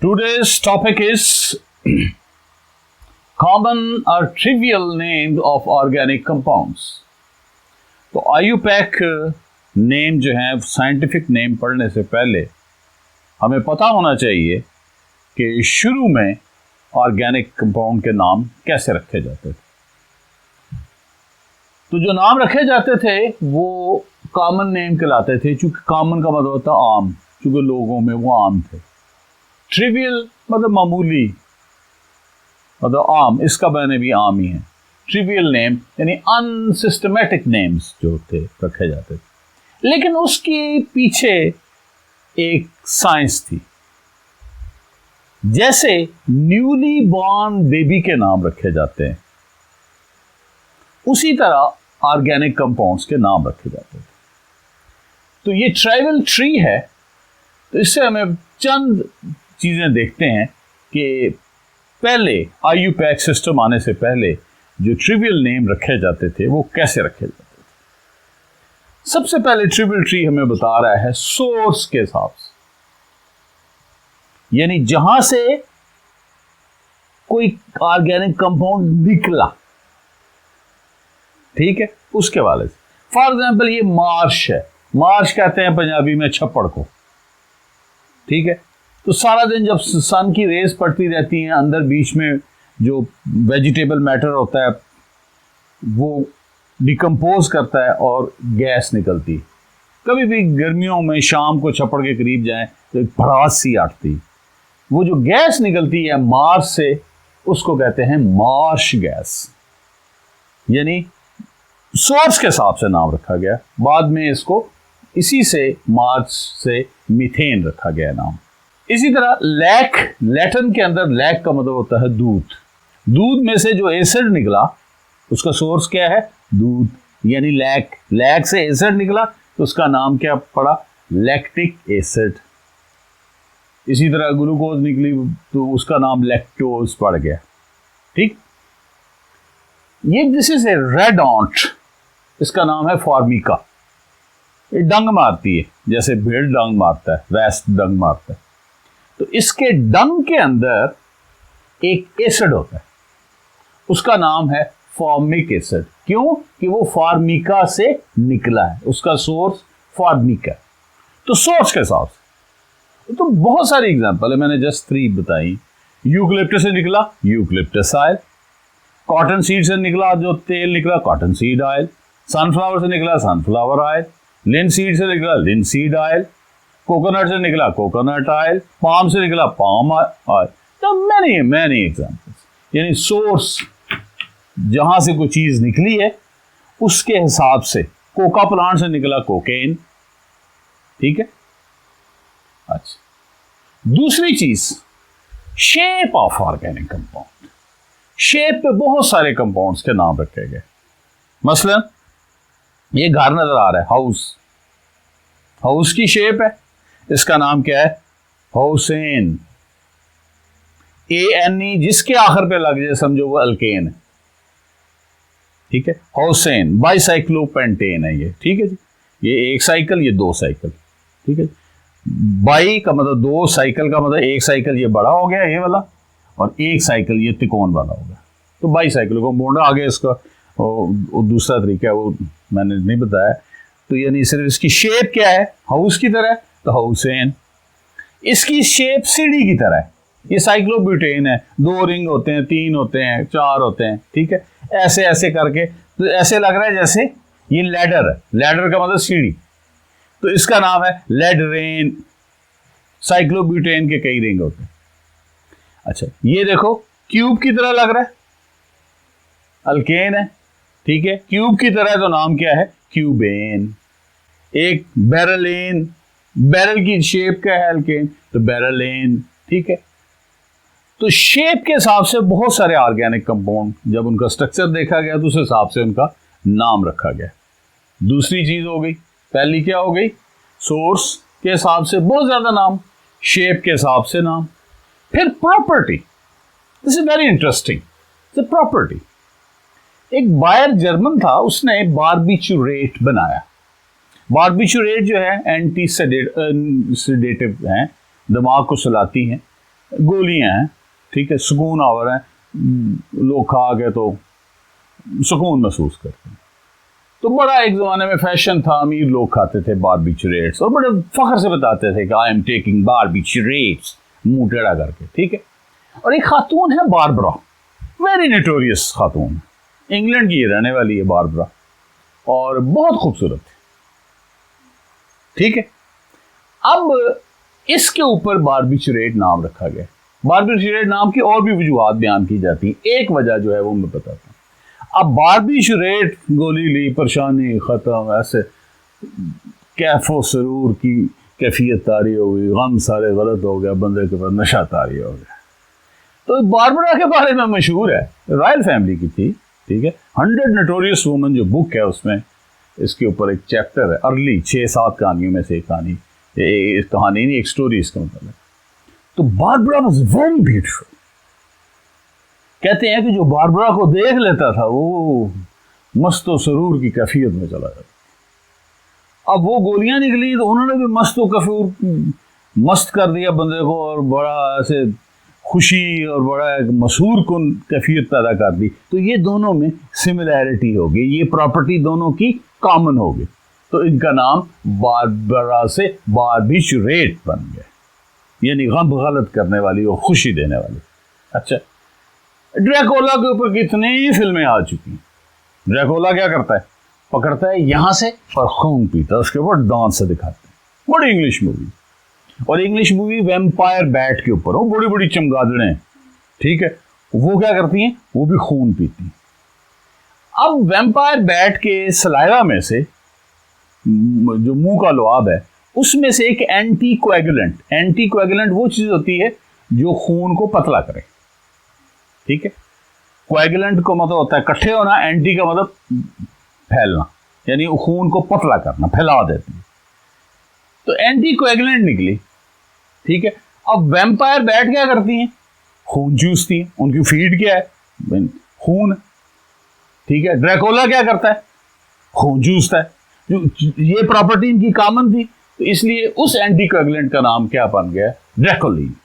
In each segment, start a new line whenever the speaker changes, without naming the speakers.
Today's topic is common or trivial names of organic compounds. तो IUPAC name जो है scientific name पढ़ने से पहले हमें पता होना चाहिए कि शुरू में ऑर्गेनिक कंपाउंड के नाम कैसे रखे जाते थे। तो जो नाम रखे जाते थे वो कॉमन नेम कहलाते थे, चूंकि कॉमन का मतलब होता आम, चूंकि लोगों में वो आम थे। ट्रिवियल मतलब मामूली, मतलब आम, इसका मैंने भी आम ही है। ट्रिवियल नेम यानी अनसिस्टमेटिक नेम्स जो थे रखे जाते थे। लेकिन उसके पीछे एक साइंस थी। जैसे न्यूली बॉर्न बेबी के नाम रखे जाते हैं, उसी तरह ऑर्गेनिक कंपाउंड्स के नाम रखे जाते थे। तो ये ट्राइबल ट्री है, तो इससे हमें चंद चीजें देखते हैं कि पहले IUPAC सिस्टम आने से पहले जो ट्रिवियल नेम रखे जाते थे वो कैसे रखे जाते थे। सबसे पहले ट्रिवियल ट्री हमें बता रहा है सोर्स के हिसाब से, यानी जहां से कोई ऑर्गेनिक कंपाउंड निकला, ठीक है, उसके वाले से। फॉर एग्जाम्पल ये मार्श है, मार्श कहते हैं पंजाबी में छप्पड़ को, ठीक है। तो सारा दिन जब सन की रेज पड़ती रहती हैं, अंदर बीच में जो वेजिटेबल मैटर होता है वो डिकम्पोज करता है और गैस निकलती है। कभी भी गर्मियों में शाम को छप्पड़ के करीब जाएं तो एक भड़ास सी आती, वो जो गैस निकलती है मार्श से, उसको कहते हैं मार्श गैस। यानी सोर्स के हिसाब से नाम रखा गया, बाद में इसको इसी से मार्च से मीथेन रखा गया नाम। इसी तरह लैक, लैटिन के अंदर लैक का मतलब होता है दूध। दूध में से जो एसिड निकला उसका सोर्स क्या है? दूध, यानी लैक। लैक से एसिड निकला तो उसका नाम क्या पड़ा? Lactic acid. इसी तरह ग्लूकोज निकली तो उसका नाम लैक्टोज पड़ गया, ठीक। ये दिस इज ए रेड ऑन्ट, इसका नाम है फॉर्मिका। ये डंग मारती है, जैसे भेड़ डंग मारता है वैसे डंग मारता है। तो इसके डंग के अंदर एक एसिड होता है, उसका नाम है फॉर्मिक एसिड। क्यों? कि वो फॉर्मिका से निकला है, उसका सोर्स फॉर्मिका। तो सोर्स के हिसाब से तो बहुत सारी एग्जांपल है, मैंने जस्ट 3 बताई। यूकलिप्टस से निकला यूकलिप्टस ऑयल, कॉटन सीड से निकला जो तेल निकला कॉटन सीड ऑयल, सनफ्लावर से निकला सनफ्लावर ऑयल, लिनसीड से निकला लिनसीड ऑयल, कोकोनट से निकला कोकोनट ऑयल, पाम से निकला पाम ऑयल। तो मैनी एग्जांपल्स। यानी सोर्स जहां से कोई चीज निकली है उसके हिसाब से। कोका प्लांट से निकला कोकेन, ठीक है। अच्छा, दूसरी चीज shape of organic compound. Shape पे बहुत सारे कंपाउंड्स के नाम रखे गए। मसलन ये घर नजर आ रहा है, हाउस, हाउस की शेप है, इसका नाम क्या है? हुसैन। ANE जिसके आखिर पे लग जाए समझो वो अल्केन है, ठीक है। हुसैन। बाइसाइक्लोपेंटेन है ये, ठीक है जी। ये एक साइकिल, ये 2 साइकिल, ठीक है। बाई का मतलब 2, साइकिल का मतलब एक साइकिल ये बड़ा हो गया ये वाला, और एक साइकिल ये त्रिकोण वाला हो गया। तो बाइसाइकिल को मोड़ आगे इसका और दूसरा तरीका है वो मैंने नहीं बताया। तो यानी सिर्फ इसकी शेप क्या है? हाउस की तरह है, तो हुसैन। इसकी शेप सीढ़ी की तरह है, ये साइक्लोब्यूटेन है। 2 रिंग होते हैं, 3 होते हैं, 4 होते हैं, ठीक है। ऐसे ऐसे करके तो ऐसे लग रहा है जैसे ये लैडर है। लैडर का मतलब सीढ़ी, तो इसका नाम है लैडरेन। साइक्लोब्यूटेन के कई रिंग होते हैं। अच्छा, ये देखो क्यूब की तरह लग रहा है, अल्केन है, ठीक है। क्यूब की तरह तो नाम क्या है? क्यूबेन। एक बैरलेन, बैरल की शेप क्या है? अल्केन, तो बैरलेन, ठीक है। तो शेप के हिसाब से बहुत सारे ऑर्गेनिक कंपाउंड, जब उनका स्ट्रक्चर देखा गया तो उस हिसाब से उनका नाम रखा गया। दूसरी चीज हो गई, पहली क्या हो गई? सोर्स के हिसाब से बहुत ज्यादा नाम, शेप के हिसाब से नाम। फिर property, this is very interesting. Property, एक बायर जर्मन था, उसने बारबिचुरेट बनाया। बारबिचुरेट जो है एंटी सेडेटिव हैं, दिमाग को सुलाती हैं। गोलियां हैं, ठीक है, सुकून आवर है, लोग खा के तो सुकून महसूस करते हैं। तो बड़ा एक ज़माने में फैशन था, अमीर लोग खाते थे बारबिचुरेट्स और बड़े फख्र से बताते थे कि आई एम टेकिंग बारबिचुरेट्स, मुंह टेढ़ा करके, ठीक है। और एक खातून है बारबरा, वेरी नोटोरियस खातून, इंग्लैंड की रहने वाली है बारबरा, और बहुत खूबसूरत है, ठीक है। अब इसके ऊपर बारबिचुरेट नाम रखा गया। बारबिचुरेट नाम की और भी वजूहात बयान की जाती हैं, एक वजह जो है वो मैं बताता हूँ। अब बारबिचुरेट गोली ली, परेशानी खत्म, ऐसे कैफो सरूर की कैफियत तारी हो गई, गम सारे गलत हो गया, बंदे के पास नशा तारी हो गया। तो बारबरा के बारे में मशहूर है, रॉयल फैमिली की थी, ठीक है। 100 नोटोरियस वुमन जो बुक है उसमें इसके ऊपर एक चैप्टर है, अर्ली 6-7 कहानियों में से एक कहानी, एक कहानी नहीं, एक स्टोरी इसका मतलब है। तो बारबरा वाज वेरी ब्यूटीफुल। कहते हैं कि जो बारबरा को देख लेता था वो मस्त व सरूर की कैफियत में चला जाता। अब वो गोलियां निकली तो उन्होंने भी मस्त व कफूर मस्त कर दिया बंदे को, और बड़ा ऐसे खुशी और बड़ा एक मसूर कुन कैफियत पैदा कर दी। तो ये दोनों में सिमिलैरिटी हो गई, ये प्रॉपर्टी दोनों की कॉमन हो गई, तो इनका नाम बारबरा से बारबिचुरेट बन गया, यानी गम गलत करने वाली और खुशी देने वाली। अच्छा, ड्रैकुला के ऊपर कितनी फिल्में आ चुकी हैं। ड्रैकुला क्या करता है, पकड़ता है यहां से और खून पीता है, उसके ऊपर दांत से दिखाते हैं, बड़ी इंग्लिश मूवी। और इंग्लिश मूवी वैम्पायर बैट के ऊपर हो, बड़ी बड़ी चमगादड़ें, ठीक है, वो क्या करती हैं, वो भी खून पीती हैं। अब वैम्पायर बैट के सलाइवा में से जो मुंह का लुआब है उसमें से एक एंटी कोएगुलेंट वो चीज होती है जो खून को पतला करे, ठीक है। कोएगुलेंट को मतलब होता है इकट्ठे होना, एंटी का मतलब फैलना, यानी खून को पतला करना, फैला देती है। तो एंटी कोएगुलेंट निकली, ठीक है। अब वैम्पायर बैट क्या करती हैं, खून चूसती हैं, उनकी फीड क्या है, खून, ठीक है। ड्रैकुला क्या करता है, खून चूसता है, ये प्रॉपर्टी इनकी कॉमन थी, तो इसलिए उस एंटी कोएगुलेंट का नाम क्या बन गया, draculin.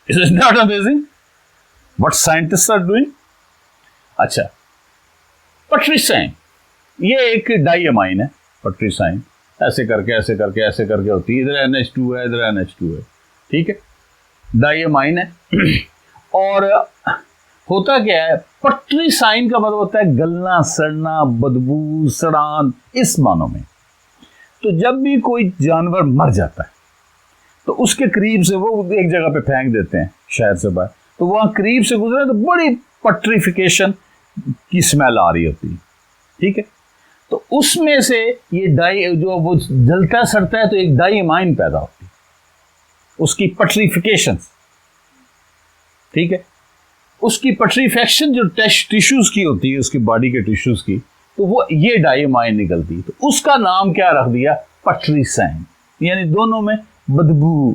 Is it not amazing what scientists are doing. अच्छा, पट्रिसाइन, ये एक डाइअमाइन है, पट्रिसाइन, ऐसे करके ऐसे करके ऐसे करके होती है, इधर NH2 है, इधर NH2 है, ठीक है, डाइअमाइन है। और होता क्या है, पट्रिसाइन का मतलब होता है गलना, सड़ना, बदबू, सड़ान, इस मानों में। तो जब भी कोई जानवर मर जाता है तो उसके करीब से वो एक जगह पे फेंक देते हैं शहर से बाहर, तो वहां करीब से गुजरे तो बड़ी पट्रिफिकेशन की स्मेल आ रही होती है, ठीक है। तो उसमें से ये डाई, जो वो जलता सड़ता है तो एक डाइअमाइन पैदा होती है, उसकी पट्रिफिकेशन, ठीक है। उसकी पट्रीफेक्शन जो टिश्यूज की होती है, उसकी बॉडी के टिश्यूज की, तो वो ये डाइअमाइन निकलती है, तो उसका नाम क्या रख दिया, पट्रिसाइन। यानी दोनों में बदबू,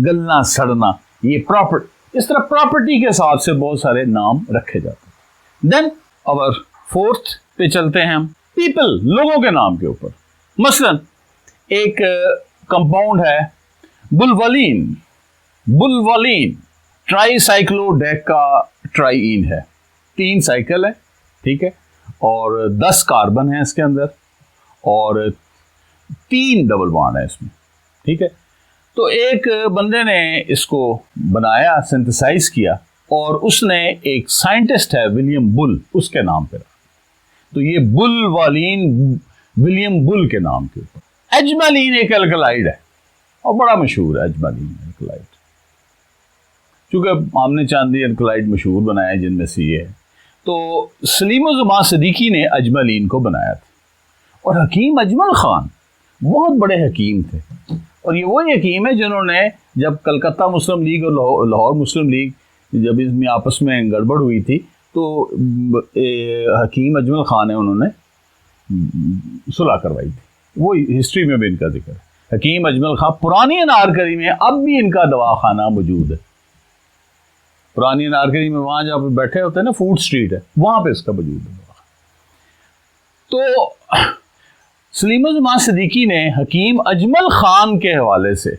गलना, सड़ना, ये प्रॉपर्टी, इस तरह प्रॉपर्टी के हिसाब से बहुत सारे नाम रखे जाते हैं। देन अवर फोर्थ पे चलते हैं हम, पीपल, लोगों के नाम के ऊपर। मसलन एक कंपाउंड है बुल्वलीन, ट्राईसाइक्लोडेका ट्राईन है, 3 साइकिल है, ठीक है, और 10 कार्बन है इसके अंदर, और 3 डबल बॉन्ड है इसमें, ठीक है। तो एक बंदे ने इसको बनाया, सिंथेसाइज किया, और उसने, एक साइंटिस्ट है विलियम बुल, उसके नाम पे रखा। तो ये बुल्वलीन विलियम बुल के नाम के ऊपर। एजमालीन एक एल्कलाइड है और बड़ा मशहूर है एजमालीन एल्कलाइड, चूंकि हमने चांदी एल्कलाइड मशहूर बनाया है जिनमें से ये है। तो सलीम-उज़-ज़मान सिद्दीकी ने अजमलीन को बनाया था, और हकीम अजमल खान बहुत बड़े हकीम थे, और ये वही हकीम है जिन्होंने, जब कलकत्ता मुस्लिम लीग और लाहौर मुस्लिम लीग जब इसमें आपस में गड़बड़ हुई थी, तो हकीम अजमल खान है, उन्होंने सुलह करवाई थी, वो हिस्ट्री में भी इनका जिक्र है। हकीम अजमल खान, पुरानी अनारकली में अब भी इनका दवाखाना मौजूद है, पुरानी अनारकली में, वहां जहाँ पे बैठे होते हैं ना, फूड स्ट्रीट है, वहां पे इसका वजूद है। तो सलीम-उज़-ज़मान सिद्दीकी ने हकीम अजमल खान के हवाले से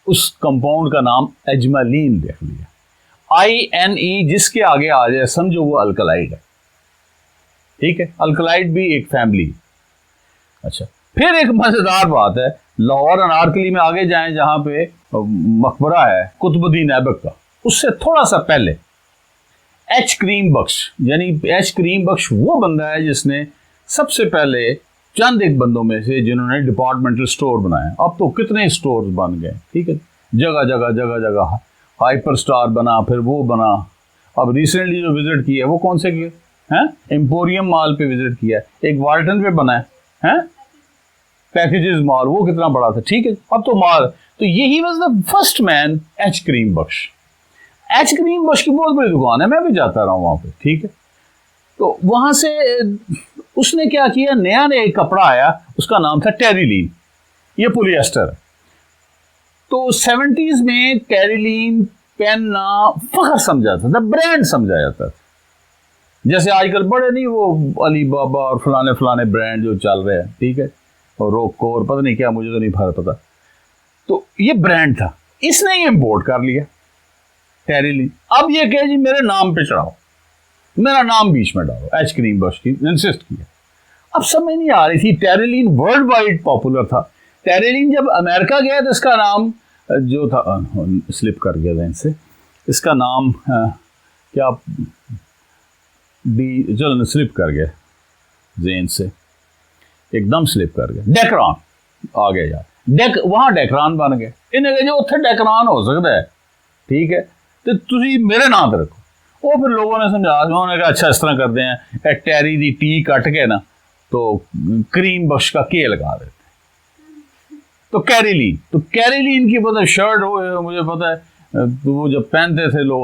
उस कंपाउंड का नाम एजमालीन देख लिया। INE जिसके आगे आ जाए समझो वो अल्कलाइड है। ठीक है, अल्कलाइड भी एक फैमिली। अच्छा, फिर एक मजेदार बात है, लाहौर अनारकली में आगे जाएं जहां पे मकबरा है कुतुबुद्दीन ऐबक का, उससे थोड़ा सा पहले एच करीम बख्श, यानी एच करीम बख्श वो बंदा है जिसने सबसे पहले चंद एक बंदों में से जिन्होंने डिपार्टमेंटल स्टोर बनाया। अब तो कितने स्टोर बन गए, ठीक है, जगह जगह जगह जगह हाइपर स्टार बना, फिर वो बना। अब रिसेंटली जो विजिट किया वो कौन से किए हैं, एम्पोरियम मॉल पे विजिट किया है, एक वाल्टन पे बना है पैकेजेस मॉल, वो कितना बड़ा था। ठीक है, अब तो मॉल, तो यही was the first man H Karim Bakhsh. H Karim Bakhsh की बहुत बड़ी दुकान है, मैं भी जाता रहा हूँ वहां पे। ठीक है, तो वहां से उसने क्या किया, नया नया एक कपड़ा आया, उसका नाम था टेरिलीन, ये पोलिएस्टर है। तो 70s में टेरिलीन पहनना फखर समझा जाता था, ब्रांड समझा जाता था। जैसे आजकल बड़े नहीं वो अली बाबा और फलाने फलाने ब्रांड जो चल रहे हैं, ठीक है, और रोको और पता नहीं क्या, मुझे तो नहीं पता। तो ये ब्रांड था, इसने ये इंपोर्ट कर लिया टेरिलीन। अब ये कहे जी मेरे नाम पे चढ़ाओ, मेरा नाम बीच में डालो, एच करीम बख्श की इंसिस्ट किया। अब समझ नहीं आ रही थी, टेरिलीन वर्ल्ड वाइड पॉपुलर था। टेरिलीन जब अमेरिका गया तो इसका नाम जो था, स्लिप कर गया था इनसे, इसका नाम क्या डी, चलो स्लिप कर गया जेन से, एकदम स्लिप कर गया, डेकरान आ गया यार, वहां डेकरान बन गए। इन्हें कहा जो उत्थे डेकरान हो सकता है, ठीक है, तो तुसी मेरे नाम पे रखो। वो फिर लोगों ने समझा, उन्होंने कहा अच्छा इस तरह करते हैं, टेरी दी टी कट के ना तो करीम बख्श का के लगा देते, तो कैरीलीन। तो कैरीलीन की पता शर्ट हो, मुझे पता है, तो वो जब पहनते थे लोग,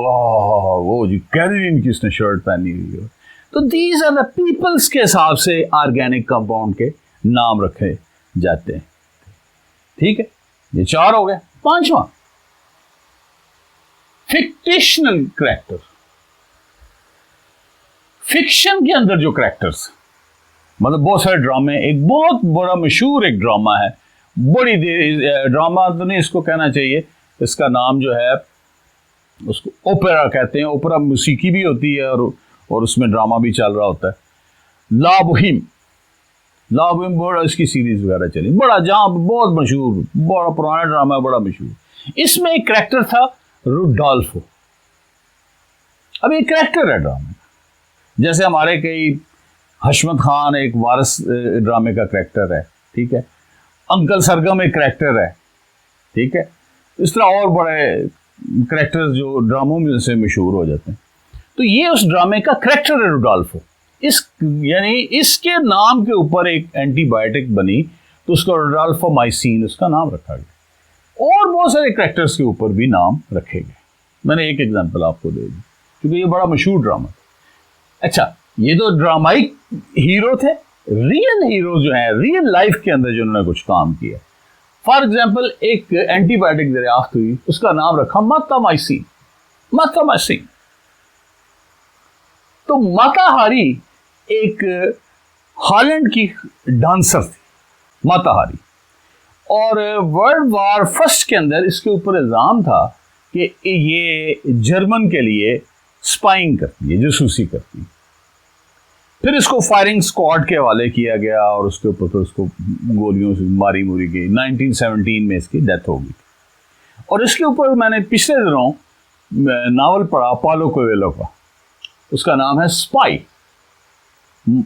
वो जी कैरीलीन की इसने शर्ट पहनी हुई है। तो दीज आर द पीपल्स के हिसाब से ऑर्गेनिक कंपाउंड के नाम रखे जाते हैं। ठीक है, ये 4 हो गए। 5वां, फिक्टिशनल कैरेक्टर। फिक्शन के अंदर जो कैरेक्टर्स, मतलब बहुत सारे ड्रामे, एक बहुत बड़ा मशहूर एक ड्रामा है, बड़ी देर, ड्रामा तो नहीं इसको कहना चाहिए, इसका नाम जो है उसको ओपेरा कहते हैं। ओपेरा मौसीकी भी होती है और उसमें ड्रामा भी चल रहा होता है। ला बोहीम बड़ा इसकी सीरीज वगैरह चली, बड़ा जहां बहुत मशहूर, बड़ा पुराना ड्रामा है, बड़ा मशहूर। इसमें एक कैरेक्टर था रुडोल्फो। अब एक कैरेक्टर है ड्रामे, जैसे हमारे कई हशमत खान एक वारिस ड्रामे का कैरेक्टर है, ठीक है, अंकल सरगम एक कैरेक्टर है, ठीक है, इस तरह और बड़े कैरेक्टर्स जो ड्रामों में से मशहूर हो जाते हैं। तो ये उस ड्रामे का कैरेक्टर है रुडोल्फो। यानी इसके नाम के ऊपर एक एंटीबायोटिक बनी, तो उसका रुडोल्फोमाइसिन उसका नाम रखा गया। और बहुत सारे कैरेक्टर्स के ऊपर भी नाम रखे गए। मैंने एक एग्जांपल आपको दे दी क्योंकि ये बड़ा मशहूर ड्रामा। अच्छा, ये तो ड्रामाई हीरो थे। रियल हीरो जो है, रियल लाइफ के अंदर जिन्होंने कुछ काम किया, फॉर एग्जाम्पल एक एंटीबायोटिक दरियाफ्त हुई, उसका नाम रखा मातामाइसिन। तो माता हारी एक हॉलैंड की डांसर थी, माता हारी, और वर्ल्ड वॉर फर्स्ट के अंदर इसके ऊपर इल्जाम था कि ये जर्मन के लिए स्पाइंग करती है, जासूसी करती है। फिर इसको फायरिंग स्क्वाड के हवाले किया गया और उसके ऊपर फिर उसको गोलियों से मारी मुरी गई। 1917 में इसकी डेथ हो गई। और इसके ऊपर मैंने पिछले दिनों नावल पढ़ा पालो कोएल्हो का, उसका नाम है स्पाई,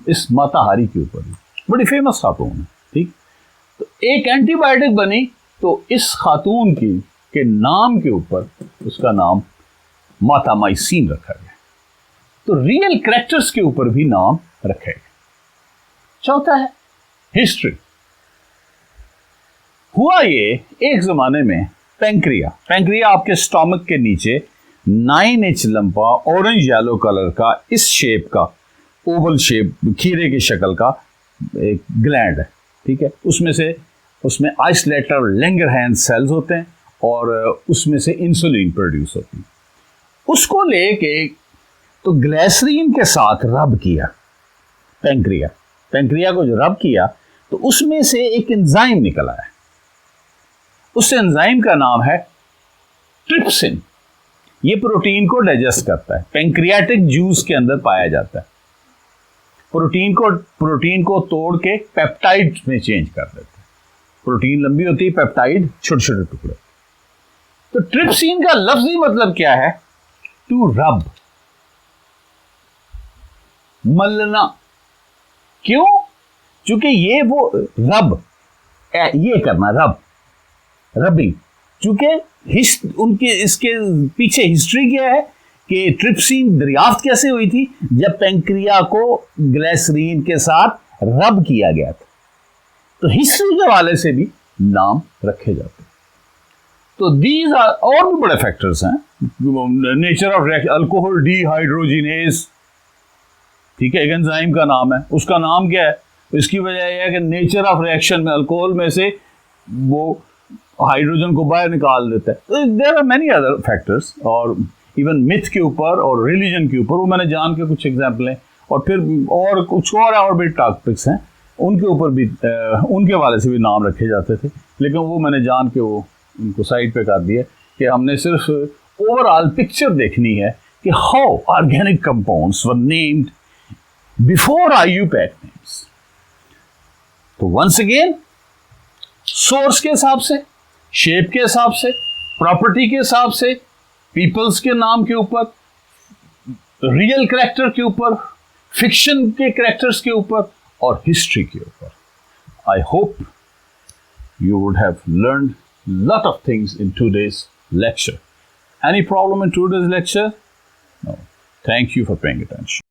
इस माता हारी के ऊपर, बड़ी फेमस खातून है। ठीक, तो एक एंटीबायोटिक बनी, तो इस खातून की के नाम के ऊपर उसका नाम मातामाइसिन रखा गया। तो रियल कैरेक्टर्स के ऊपर भी नाम रखे गए। चौथा है हिस्ट्री। हुआ ये एक जमाने में पैंक्रिया आपके स्टोमक के नीचे 9 इंच लंबा ऑरेंज येलो कलर का, इस शेप का, ओवल शेप, खीरे की शक्ल का एक ग्लैंड है। ठीक है, उसमें आइसोलेटर लैंगरहैंस सेल्स होते हैं और उसमें से इंसुलिन प्रोड्यूस होती है। उसको लेके तो ग्लिसरीन के साथ रब किया पैंक्रिया को जो रब किया, तो उसमें से एक एंजाइम निकला है। उस एंजाइम का नाम है ट्रिप्सिन। ये प्रोटीन को डाइजेस्ट करता है, पैंक्रियाटिक जूस के अंदर पाया जाता है। प्रोटीन को तोड़ के पेप्टाइड में चेंज कर देता है। प्रोटीन लंबी होती है, पेप्टाइड छोटे छोटे टुकड़े। तो ट्रिप्सिन का लफ्जी मतलब क्या है? To rub, मलना। क्यों? क्योंकि ये वो रब, ये करना, रबिंग। चूंकि उनके इसके पीछे हिस्ट्री क्या है कि ट्रिप्सिन दरियाफ्त कैसे हुई थी? जब पैंक्रिया को ग्लिसरीन के साथ रब किया गया था। तो हिस्ट्री के हवाले से भी नाम रखे जाते हैं। तो दीज आर, और भी बड़े फैक्टर्स हैं। Nature of reaction, alcohol dehydrogenase, ठीक है, एक एंजाइम का नाम है। उसका नाम क्या है? इसकी वजह यह है कि नेचर ऑफ रिएक्शन में अल्कोहल में से वो हाइड्रोजन को बाहर निकाल देता है। तो there are many other factors, और इवन मिथ के ऊपर और रिलीजन के ऊपर, वो मैंने जान के कुछ एग्जाम्पल हैं, और फिर और कुछ और भी टॉपिक्स हैं, उनके ऊपर भी उनके वाले से भी नाम रखे जाते थे। लेकिन वो मैंने जान के वो उनको साइड पे कर दिया कि हमने सिर्फ ओवरऑल पिक्चर देखनी है कि how organic compounds were named before IUPAC names. तो वंस अगेन, सोर्स के हिसाब से, शेप के हिसाब से, प्रॉपर्टी के हिसाब से, पीपल्स के नाम के ऊपर, रियल कैरेक्टर के ऊपर, फिक्शन के कैरेक्टर्स के ऊपर, और हिस्ट्री के ऊपर। I hope you would have learned lot of things in today's lecture. Any problem in today's lecture? No. Thank you for paying attention.